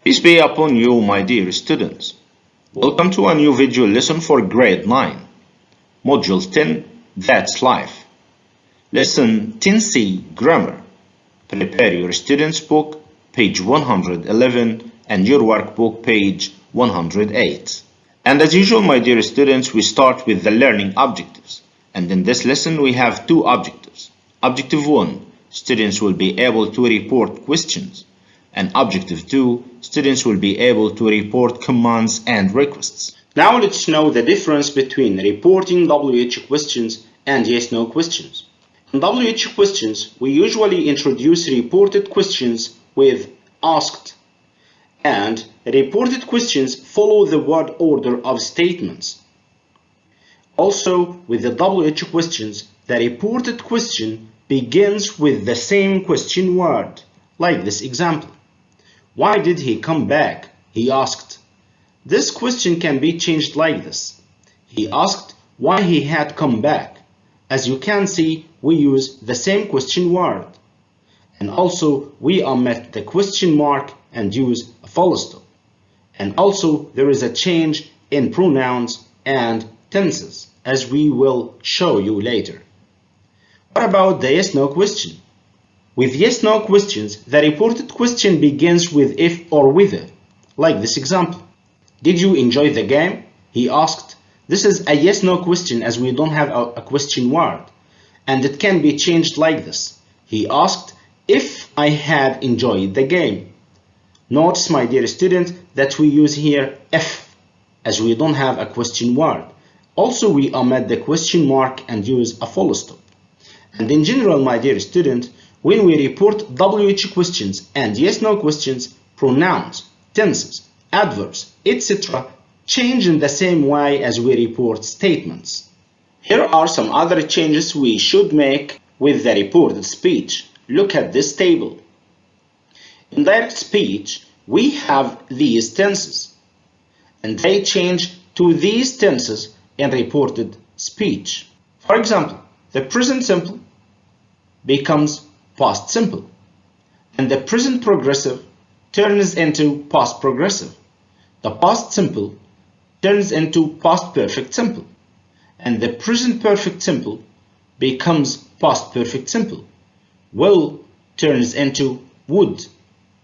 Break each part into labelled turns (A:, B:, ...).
A: Peace be upon you, my dear students. Welcome to a new video lesson for grade 9, module 10, That's Life. Lesson 10C, Grammar. Prepare your student's book, page 111, and your workbook, page 108. And as usual, my dear students, we start with the learning objectives. And in this lesson, we have two objectives. Objective 1, students will be able to report questions. And Objective 2, students will be able to report commands and requests.
B: Now let's know the difference between reporting WH questions and yes-no questions. In WH questions, we usually introduce reported questions with asked, and reported questions follow the word order of statements. Also, with the WH questions, the reported question begins with the same question word, like this example. Why did he come back? He asked. This question can be changed like this. He asked why he had come back. As you can see, we use the same question word. And also, we omit the question mark and use a full stop. And also, there is a change in pronouns and tenses, as we will show you later. What about the yes-no question? With yes-no questions, the reported question begins with if or whether, like this example. Did you enjoy the game? He asked. This is a yes-no question as we don't have a question word, and it can be changed like this. He asked if I had enjoyed the game. Notice, my dear student, that we use here if, as we don't have a question word. Also, we omit the question mark and use a full stop. And in general, my dear student, when we report WH questions and yes-no questions, pronouns, tenses, adverbs, etc. change in the same way as we report statements. Here are some other changes we should make with the reported speech. Look at this table. In direct speech, we have these tenses, and they change to these tenses in reported speech. For example, the present simple becomes past simple, and the present progressive turns into past progressive. The past simple turns into past perfect simple, and the present perfect simple becomes past perfect simple. Will turns into would,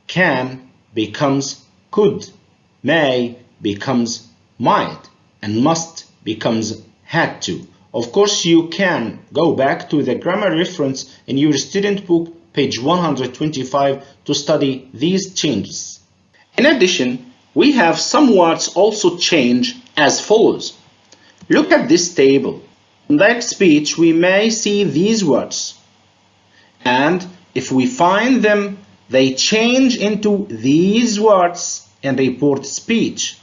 B: can becomes could, may becomes might, and must becomes had to. Of course, you can go back to the grammar reference in your student book, page 125, to study these changes. In addition, we have some words also change as follows. Look at this table. In direct speech, we may see these words, and if we find them, they change into these words in reported speech.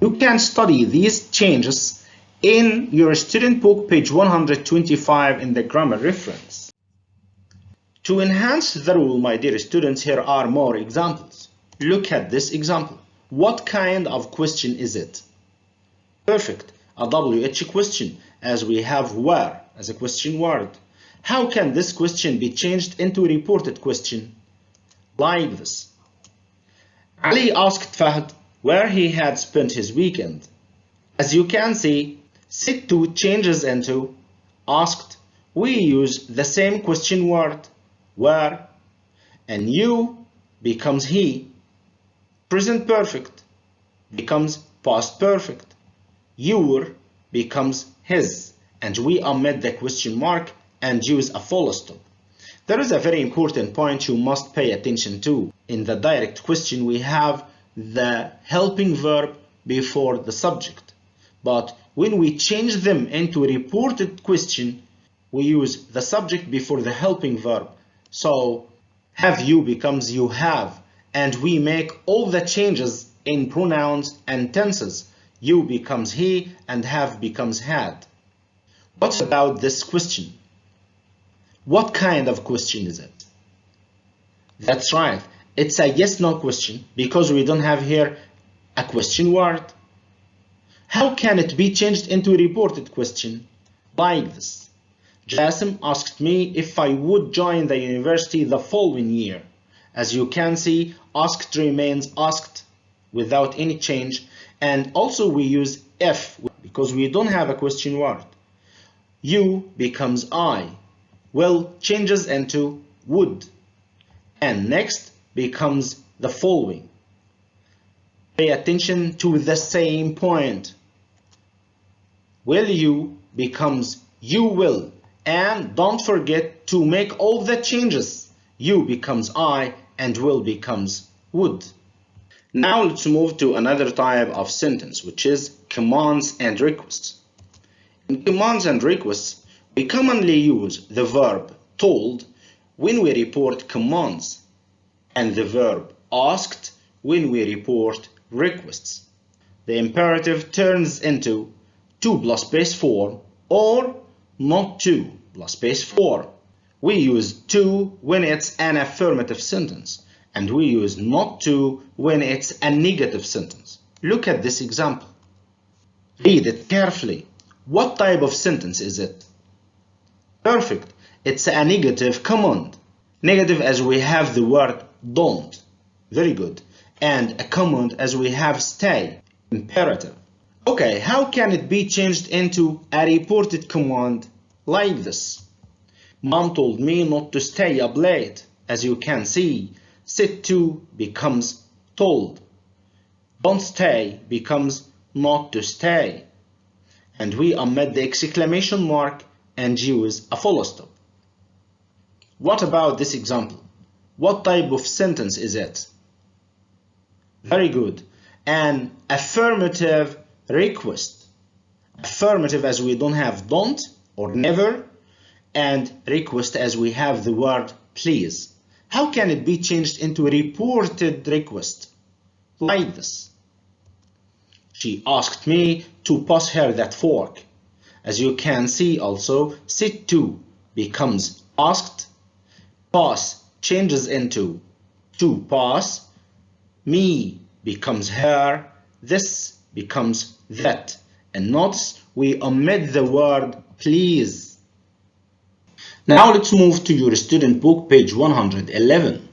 B: You can study these changes in your student book, page 125, in the grammar reference. To enhance the rule, my dear students, here are more examples. Look at this example. What kind of question is it? Perfect, a WH question, as we have where as a question word. How can this question be changed into a reported question? Like this. Ali asked Fahd where he had spent his weekend. As you can see, sit to changes into asked. We use the same question word, where, and you becomes he. Present perfect becomes past perfect. Your becomes his, and we omit the question mark and use a full stop. There is a very important point you must pay attention to. In the direct question, we have the helping verb before the subject. But when we change them into a reported question, we use the subject before the helping verb. So, have you becomes you have, and we make all the changes in pronouns and tenses. You becomes he, and have becomes had. What about this question? What kind of question is it? That's right, it's a yes-no question because we don't have here a question word. How can it be changed into a reported question? Like this. Jasim asked me if I would join the university the following year, As you can see, asked remains asked without any change, and also we use if because we don't have a question word. You becomes I. Will changes into would, and next becomes the following. Pay attention to the same point. Will you becomes you will, and don't forget to make all the changes. You becomes I and will becomes would. Now let's move to another type of sentence, which is commands and requests. In commands and requests, we commonly use the verb told when we report commands and the verb asked when we report requests. The imperative turns into to plus base form or not to plus base form. We use to when it's an affirmative sentence, and we use not to when it's a negative sentence. Look at this example. Read it carefully. What type of sentence is it? Perfect. It's a negative command. Negative as we have the word don't. Very good. And a command as we have stay. Imperative. Okay, how can it be changed into a reported command like this? Mom told me not to stay up late. As you can see, sit to becomes told. Don't stay becomes not to stay. And we omit the exclamation mark and use a full stop. What about this example? What type of sentence is it? Very good. An affirmative request. Affirmative as we don't have don't or never, and request as we have the word please. How can it be changed into a reported request? Like this. She asked me to pass her that fork. As you can see also, sit to becomes asked, pass changes into to pass, me becomes her, this becomes that, and notice we omit the word please. Now let's move to your student book, page 111.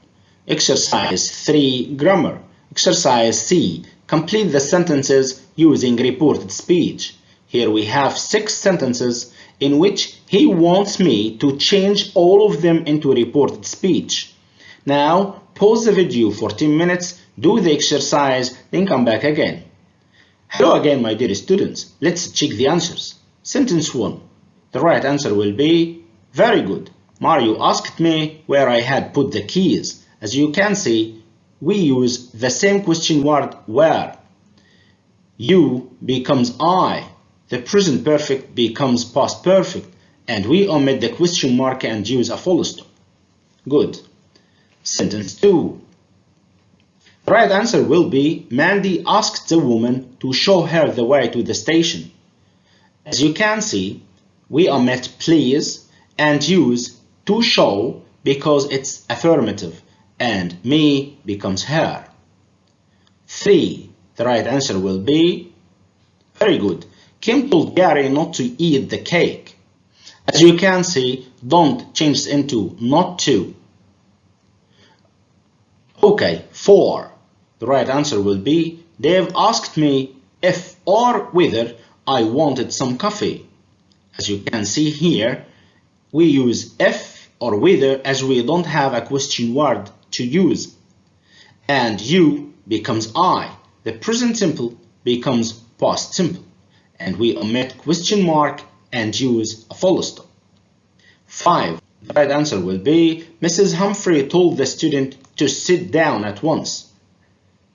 B: Exercise 3, grammar. Exercise C, complete the sentences using reported speech. Here we have 6 sentences in which he wants me to change all of them into reported speech. Now pause the video for 10 minutes, do the exercise, then come back again. Hello again, my dear students. Let's check the answers. Sentence 1. The right answer will be very good. Mario asked me where I had put the keys. As you can see, we use the same question word where. You becomes I. The present perfect becomes past perfect, and we omit the question mark and use a full stop. Good. Sentence 2. The right answer will be Mandy asked the woman to show her the way to the station. As you can see, we omit please and use to show because it's affirmative, and me becomes her. 3. The right answer will be very good. Kim told Gary not to eat the cake. As you can see, don't changes into not to. Okay, 4. The right answer will be Dave asked me if or whether I wanted some coffee. As you can see here, we use if or whether as we don't have a question word to use. And you becomes I. The present simple becomes past simple. And we omit question mark and use a full stop. 5. The right answer will be Mrs. Humphrey told the student to sit down at once.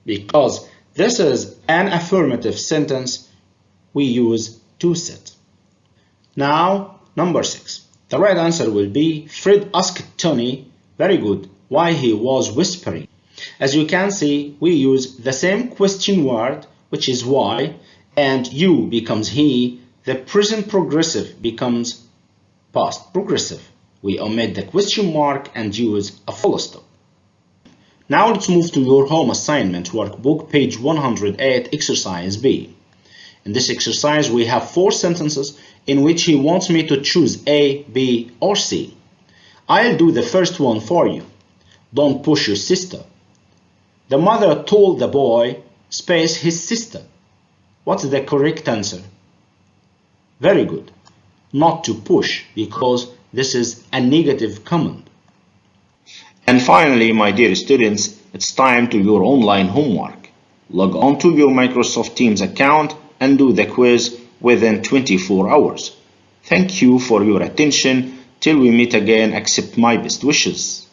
B: Because this is an affirmative sentence, we use to sit. Now, number 6. The right answer will be Fred asked Tony, very good, why he was whispering. As you can see, we use the same question word, which is why, and you becomes he. The present progressive becomes past progressive. We omit the question mark and use a full stop. Now let's move to your home assignment workbook, page 108, exercise B. In this exercise, we have 4 sentences in which he wants me to choose A, B, or C. I'll do the first one for you. Don't push your sister. The mother told the boy, space his sister. What's the correct answer? Very good. Not to push, because this is a negative command.
A: And finally, my dear students, it's time to your online homework. Log on to your Microsoft Teams account and do the quiz within 24 hours. Thank you for your attention. Till we meet again, accept my best wishes.